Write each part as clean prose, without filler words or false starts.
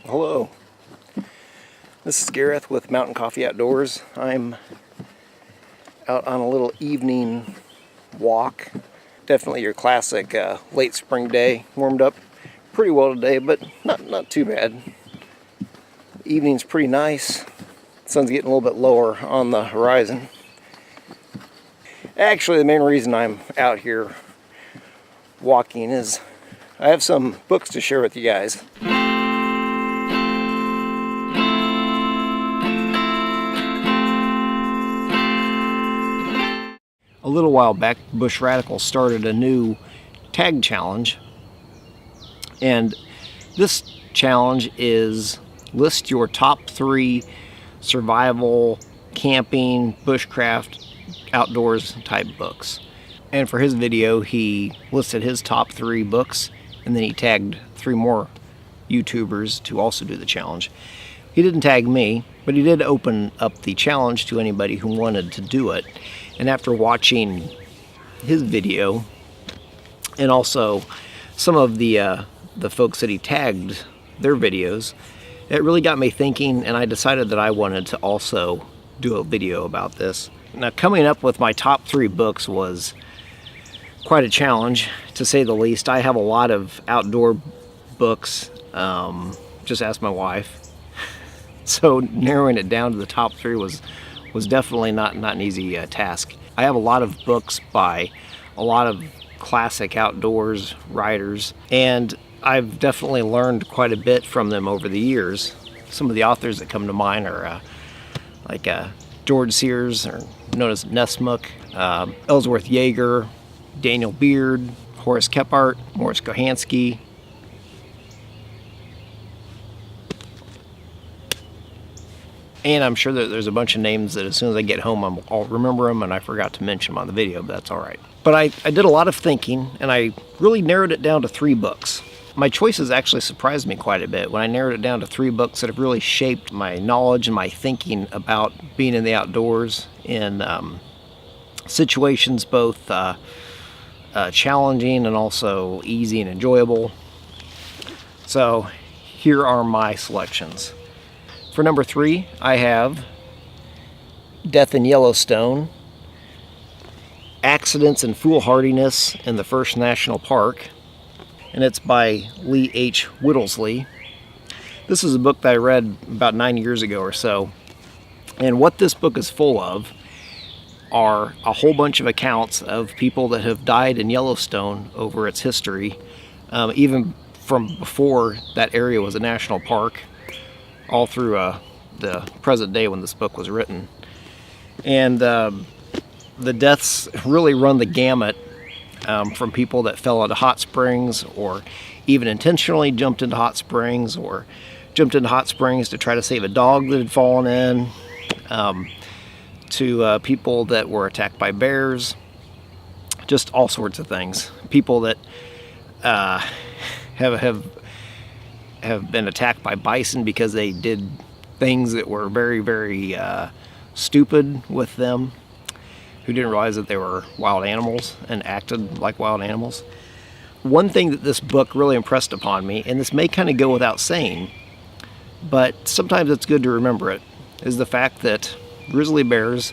Hello, this is Gareth with Mountain Coffee Outdoors. I'm out on a little evening walk. Definitely your classic late spring day. Warmed up pretty well today, but not too bad. The evening's pretty nice. The sun's getting a little bit lower on the horizon. Actually, the main reason I'm out here walking is I have some books to share with you guys. A little while back, Bushradical started a new tag challenge, and this challenge is list your top 3 survival, camping, bushcraft, outdoors type books. And for his video, he listed his top 3 books, and then he tagged 3 more YouTubers to also do the challenge. He didn't tag me, but he did open up the challenge to anybody who wanted to do it. And after watching his video, and also some of the folks that he tagged their videos, it really got me thinking, and I decided that I wanted to also do a video about this. Now, coming up with my top 3 books was quite a challenge, to say the least. I have a lot of outdoor books, just ask my wife. So narrowing it down to the top 3 was definitely not an easy task. I have a lot of books by a lot of classic outdoors writers, and I've definitely learned quite a bit from them over the years. Some of the authors that come to mind are like George Sears, or known as Nessmuk, Ellsworth Yeager, Daniel Beard, Horace Kephart, Morris Kohansky. And I'm sure that there's a bunch of names that as soon as I get home, I'll remember them, and I forgot to mention them on the video, but that's all right. But I did a lot of thinking, and I really narrowed it down to 3 books. My choices actually surprised me quite a bit when I narrowed it down to 3 books that have really shaped my knowledge and my thinking about being in the outdoors in situations both challenging and also easy and enjoyable. So here are my selections. For number 3, I have Death in Yellowstone, Accidents and Foolhardiness in the First National Park, and it's by Lee H. Whittlesey. This is a book that I read about 9 years ago or so, and what this book is full of are a whole bunch of accounts of people that have died in Yellowstone over its history, even from before that area was a national park, all through the present day when this book was written. And the deaths really run the gamut, from people that fell into hot springs, or even intentionally jumped into hot springs, or jumped into hot springs to try to save a dog that had fallen in, to people that were attacked by bears, just all sorts of things. People that have been attacked by bison because they did things that were very, very stupid with them, who didn't realize that they were wild animals and acted like wild animals. One thing that this book really impressed upon me, and this may kind of go without saying, but sometimes it's good to remember it, is the fact that grizzly bears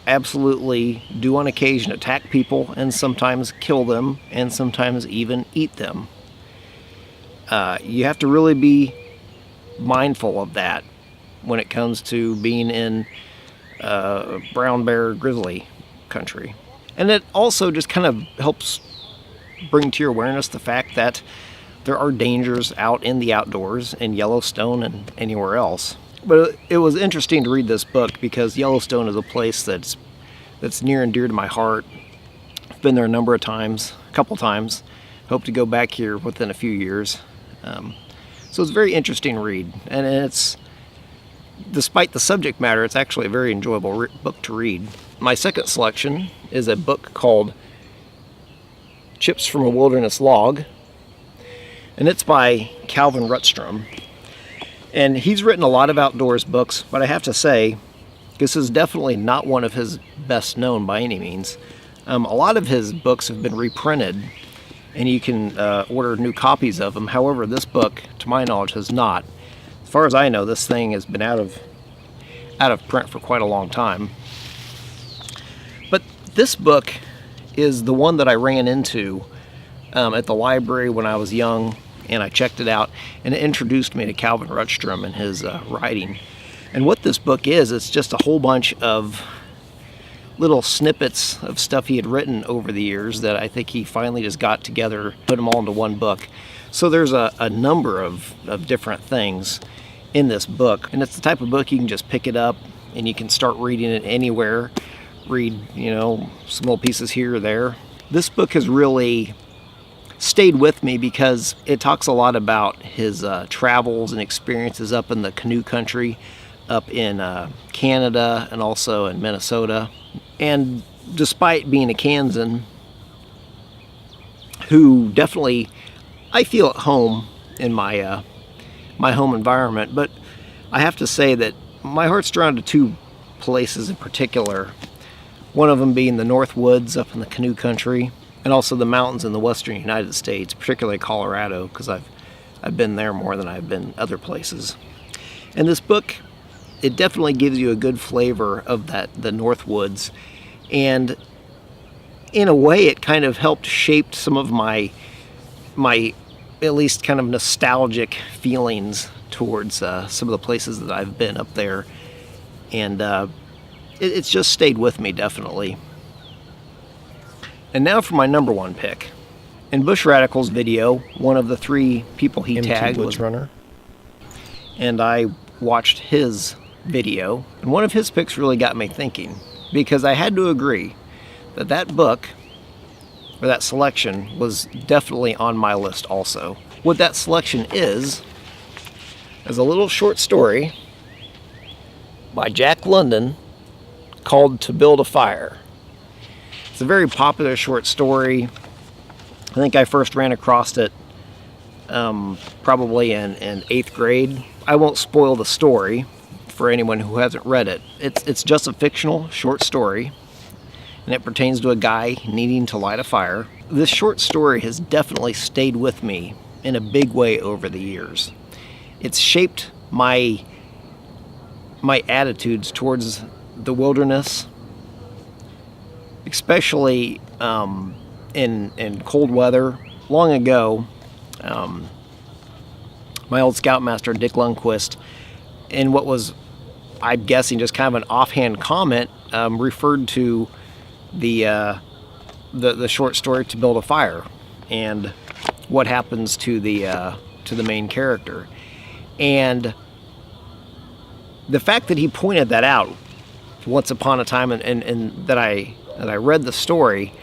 absolutely do on occasion attack people and sometimes kill them and sometimes even eat them. You have to really be mindful of that when it comes to being in brown bear grizzly country. And it also just kind of helps bring to your awareness the fact that there are dangers out in the outdoors in Yellowstone and anywhere else. But it was interesting to read this book because Yellowstone is a place that's near and dear to my heart. I've been there a number of times, a couple times. Hope to go back here within a few years. So it's a very interesting read, and it's, despite the subject matter, it's actually a very enjoyable book to read. My second selection is a book called Chips from a Wilderness Log, and it's by Calvin Rutstrom. And he's written a lot of outdoors books, but I have to say, this is definitely not one of his best known by any means. A lot of his books have been reprinted and you can order new copies of them. However, this book, to my knowledge, has not. As far as I know, this thing has been out of print for quite a long time. But this book is the one that I ran into at the library when I was young, and I checked it out, and it introduced me to Calvin Rutstrom and his writing. And what this book is, it's just a whole bunch of little snippets of stuff he had written over the years that I think he finally just got together, put them all into one book. So there's a number of different things in this book, and it's the type of book you can just pick it up and you can start reading it anywhere. Read, you know, some little pieces here or there. This book has really stayed with me because it talks a lot about his travels and experiences up in the canoe country, up in Canada and also in Minnesota. And despite being a Kansan who definitely, I feel at home in my my home environment, but I have to say that my heart's drawn to two places in particular. One of them being the North Woods up in the canoe country, and also the mountains in the western United States, particularly Colorado, because I've been there more than I've been other places. And this book, it definitely gives you a good flavor of the North Woods, and in a way it kind of helped shape some of my at least kind of nostalgic feelings towards some of the places that I've been up there, and it's just stayed with me, definitely. And now for my number one pick. In Bushradical's video, one of the three people he tagged was MTwoodsrunner, and I watched his video, and one of his picks really got me thinking, because I had to agree that that book, or that selection, was definitely on my list also. What that selection is a little short story by Jack London called To Build a Fire. It's a very popular short story. I think I first ran across it probably in 8th grade. I won't spoil the story for anyone who hasn't read it. It's just a fictional short story, and it pertains to a guy needing to light a fire. This short story has definitely stayed with me in a big way over the years. It's shaped my attitudes towards the wilderness, especially in cold weather. Long ago, my old scoutmaster Dick Lundquist, in what was, I'm guessing, just kind of an offhand comment, referred to the short story To Build a Fire and what happens to the main character. And the fact that he pointed that out once upon a time, and that I read the story,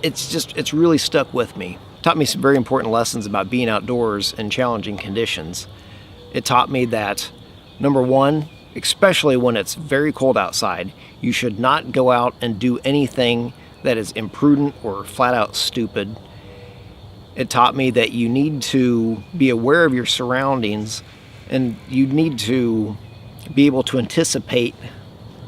it's really stuck with me. It taught me some very important lessons about being outdoors in challenging conditions. It taught me that, number one, especially when it's very cold outside, you should not go out and do anything that is imprudent or flat out stupid. It taught me that you need to be aware of your surroundings, and you need to be able to anticipate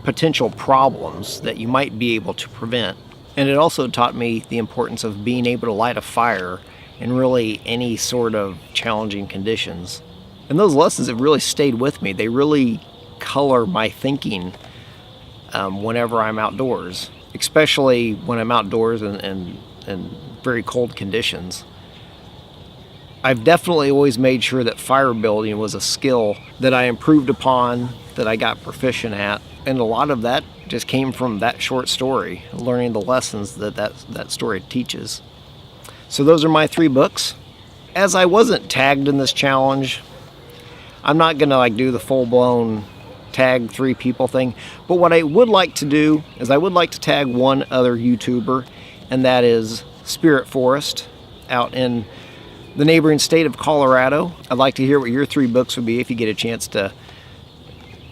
potential problems that you might be able to prevent. And it also taught me the importance of being able to light a fire in really any sort of challenging conditions. And those lessons have really stayed with me. They really color my thinking whenever I'm outdoors, especially when I'm outdoors in very cold conditions. I've definitely always made sure that fire building was a skill that I improved upon, that I got proficient at, and a lot of that just came from that short story, learning the lessons that story teaches. So those are my 3 books. As I wasn't tagged in this challenge, I'm not gonna do the full-blown tag 3 people thing, but what I would like to do is I would like to tag one other YouTuber, and that is Spirit Forest out in the neighboring state of Colorado. I'd like to hear what your 3 books would be if you get a chance to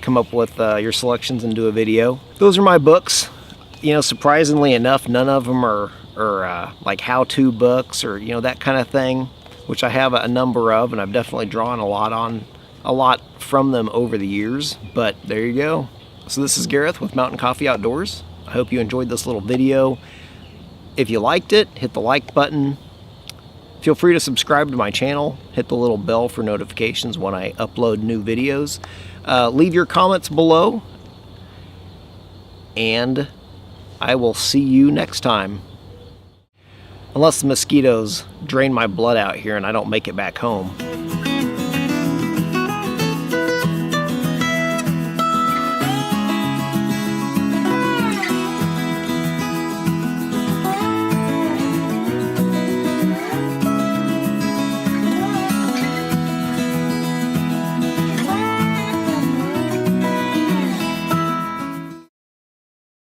come up with your selections and do a video. Those are my books. You know, surprisingly enough, none of them are like how-to books or, you know, that kind of thing, which I have a number of, and I've definitely drawn a lot from them over the years. But there you go. So this is Gareth with Mountain Coffee Outdoors. I hope you enjoyed this little video. If you liked it, hit the like button. Feel free to subscribe to my channel. Hit the little bell for notifications when I upload new videos. Leave your comments below, and I will see you next time. Unless the mosquitoes drain my blood out here and I don't make it back home.